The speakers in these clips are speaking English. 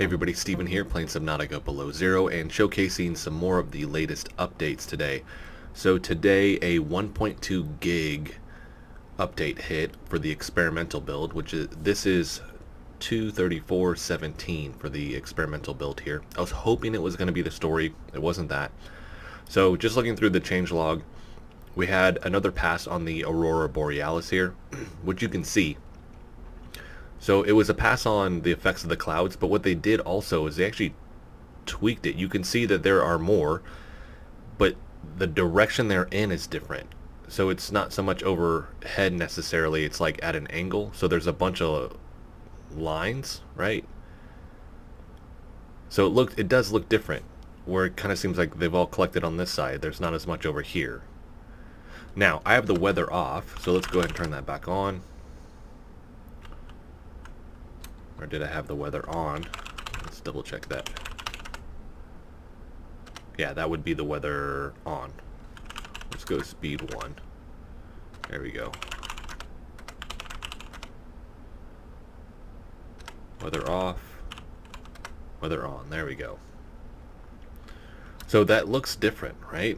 Hey everybody, Steven here, playing Subnautica Below Zero and showcasing some more of the latest updates today. So today a 1.2 gig update hit for the experimental build, this is 234.17 for the experimental build here. I was hoping it was going to be the story, it wasn't that. So just looking through the changelog, we had another pass on the Aurora Borealis here, which you can see. So it was a pass on the effects of the clouds, but what they did also is they actually tweaked it. You can see that there are more, but the direction they're in is different. So it's not so much overhead necessarily, it's like at an angle. So there's a bunch of lines, right? So it does look different, where it kind of seems like they've all collected on this side. There's not as much over here. Now, I have the weather off, so let's go ahead and turn that back on. Or did I have the weather on? Let's double check that. Yeah, that would be the weather on. Let's go speed 1. There we go. Weather off. Weather on. There we go. So that looks different, right?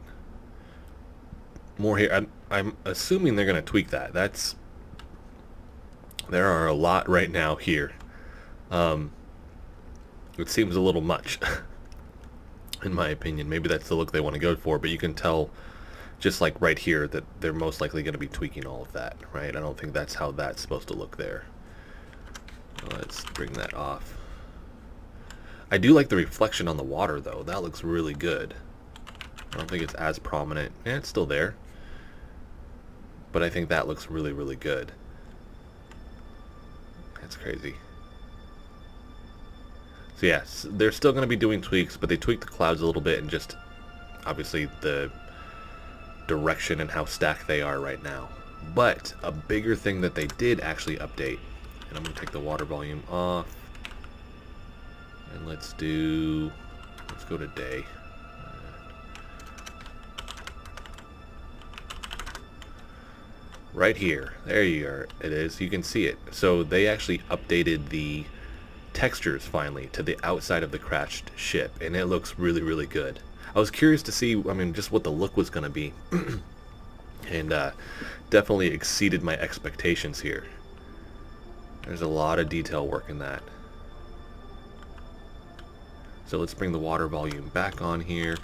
More here. I'm assuming they're going to tweak that. There are a lot right now here. It seems a little much in my opinion. Maybe that's the look they want to go for, but you can tell just like right here that they're most likely going to be tweaking all of that, right? I don't think that's how that's supposed to look there. Let's bring that off. I do like the reflection on the water though. That looks really good. I don't think it's as prominent. Yeah, it's still there, but I think that looks really, really good. That's crazy. So yes, they're still going to be doing tweaks, but they tweaked the clouds a little bit and just obviously the direction and how stacked they are right now. But a bigger thing that they did actually update, and I'm going to take the water volume off, and let's go to day. Right here, there you are, it is, you can see it. So they actually updated the textures finally to the outside of the crashed ship, and it looks really, really good. I was curious to see, just what the look was going to be, and definitely exceeded my expectations here. There's a lot of detail work in that. So let's bring the water volume back on here.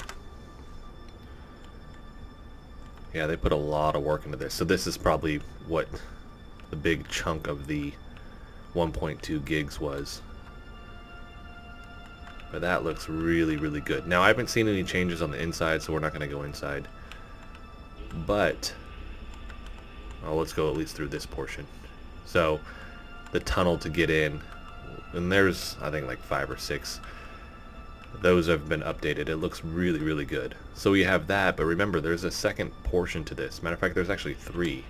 Yeah, they put a lot of work into this. So this is probably what the big chunk of the 1.2 gigs was. But that looks really, really good. Now, I haven't seen any changes on the inside, so we're not going to go inside. But, let's go at least through this portion. So, the tunnel to get in, and there's, I think, like 5 or 6. Those have been updated. It looks really, really good. So we have that, but remember, there's a second portion to this. Matter of fact, there's actually 3.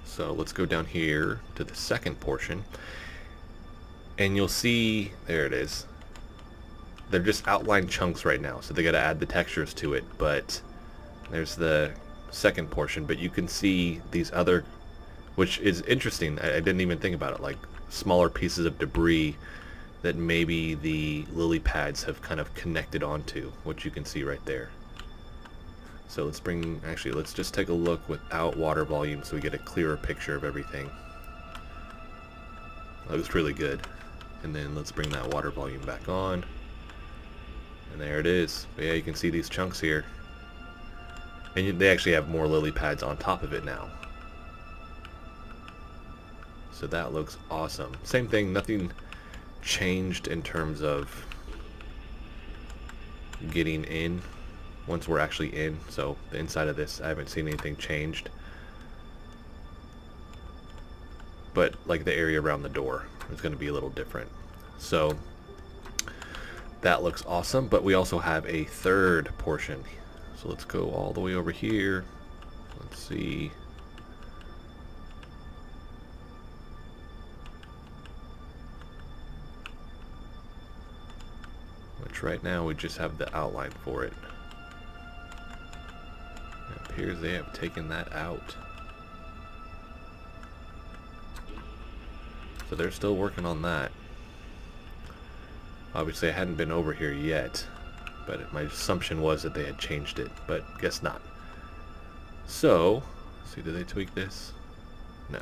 So let's go down here to the second portion. And you'll see, there it is. They're just outlined chunks right now, so they got to add the textures to it. But there's the second portion, but you can see these other, which is interesting. I didn't even think about it, like smaller pieces of debris that maybe the lily pads have kind of connected onto, which you can see right there. So let's just take a look without water volume so we get a clearer picture of everything. That looks really good. And then let's bring that water volume back on. And there it is. But yeah, you can see these chunks here. And they actually have more lily pads on top of it now. So that looks awesome. Same thing, nothing changed in terms of getting in once we're actually in. So the inside of this, I haven't seen anything changed. But like the area around the door is going to be a little different. So that looks awesome, but we also have a third portion. So let's go all the way over here. Let's see. Which right now we just have the outline for it. It appears they have taken that out. So they're still working on that. Obviously I hadn't been over here yet, but my assumption was that they had changed it, but guess not. So, let's see, did they tweak this? No.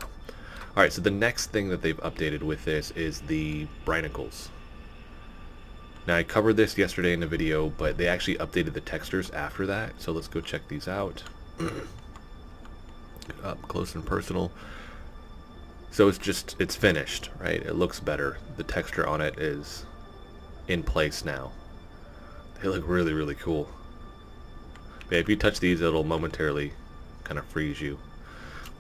Alright, so the next thing that they've updated with this is the brinicles. Now I covered this yesterday in the video, but they actually updated the textures after that, so let's go check these out. Up close and personal. So it's finished, right? It looks better. The texture on it is in place now. They look really, really cool. But if you touch these, it'll momentarily kind of freeze you.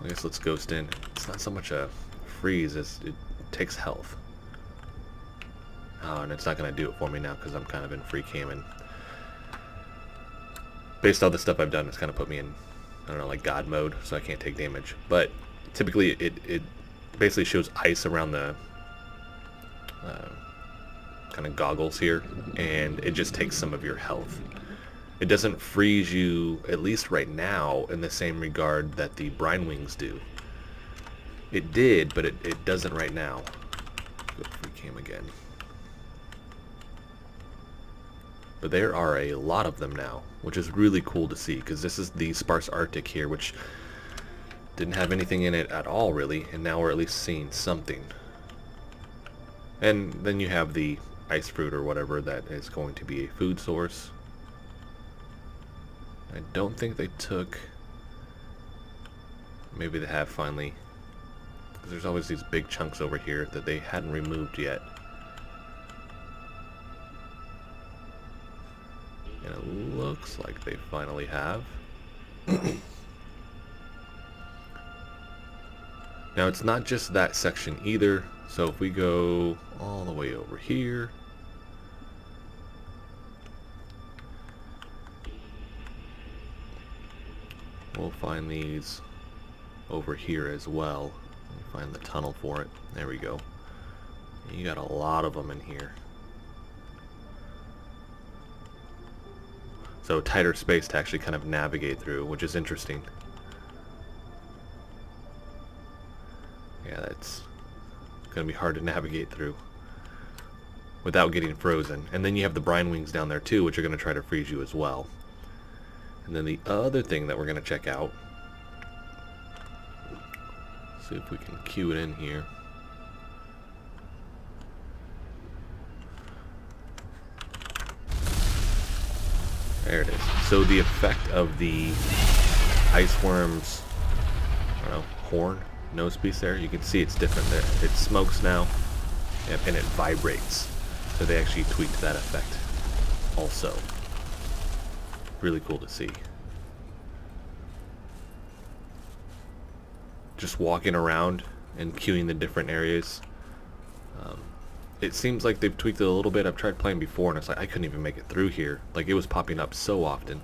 I guess let's ghost in. It's not so much a freeze as it takes health. Oh, and it's not going to do it for me now because I'm kind of in free cam, and based on the stuff I've done, it's kind of put me in, I don't know, like God mode, so I can't take damage. But typically it basically shows ice around the kind of goggles here, and it just takes some of your health. It doesn't freeze you, at least right now, in the same regard that the brine wings do. It did, but it doesn't right now. Go to free cam again. But there are a lot of them now, which is really cool to see, because this is the sparse Arctic here, which didn't have anything in it at all, really, and now we're at least seeing something. And then you have the ice fruit or whatever that is going to be a food source. I don't think they took... Maybe they have finally, because there's always these big chunks over here that they hadn't removed yet. And it looks like they finally have. Now it's not just that section either, so if we go all the way over here, we'll find these over here as well. Let me find the tunnel for it. There we go. You got a lot of them in here. So tighter space to actually kind of navigate through, which is interesting. Yeah, that's going to be hard to navigate through without getting frozen. And then you have the brine wings down there too, which are going to try to freeze you as well. And then the other thing that we're going to check out, see if we can cue it in here. There it is. So the effect of the ice worm's, I don't know, horn, nose piece there, you can see it's different there. It smokes now, and it vibrates. So they actually tweaked that effect also. Really cool to see. Just walking around and queuing the different areas. It seems like they've tweaked it a little bit. I've tried playing before and it's like I couldn't even make it through here. Like it was popping up so often.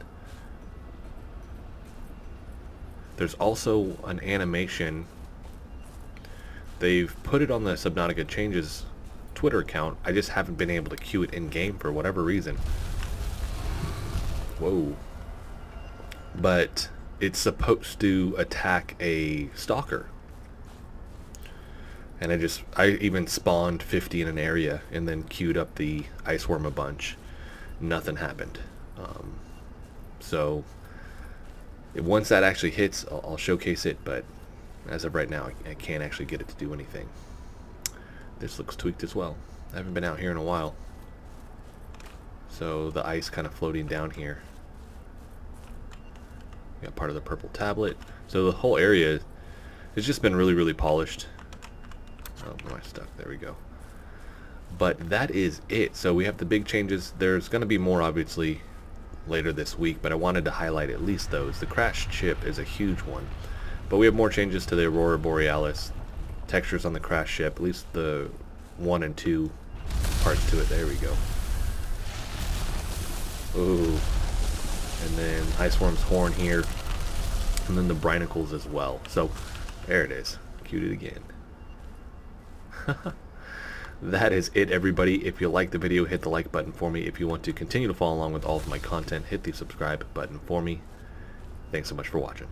There's also an animation. They've put it on the Subnautica Changes Twitter account. I just haven't been able to queue it in game for whatever reason. Whoa. But it's supposed to attack a stalker. And I even spawned 50 in an area and then queued up the ice worm a bunch. Nothing happened. So once that actually hits, I'll showcase it, but as of right now, I can't actually get it to do anything. This looks tweaked as well. I haven't been out here in a while. So the ice kind of floating down here. Got part of the purple tablet. So the whole area has just been really, really polished. Oh, am I stuck? There we go. But that is it. So we have the big changes. There's going to be more, obviously, later this week, but I wanted to highlight at least those. The crash chip is a huge one. But we have more changes to the Aurora Borealis. Textures on the crash ship, at least the 1 and 2 parts to it. There we go. Ooh. And then Iceworm's horn here. And then the brinicles as well. So, there it is. Queued it again. That is it, everybody. If you like the video, hit the like button for me. If you want to continue to follow along with all of my content, hit the subscribe button for me. Thanks so much for watching.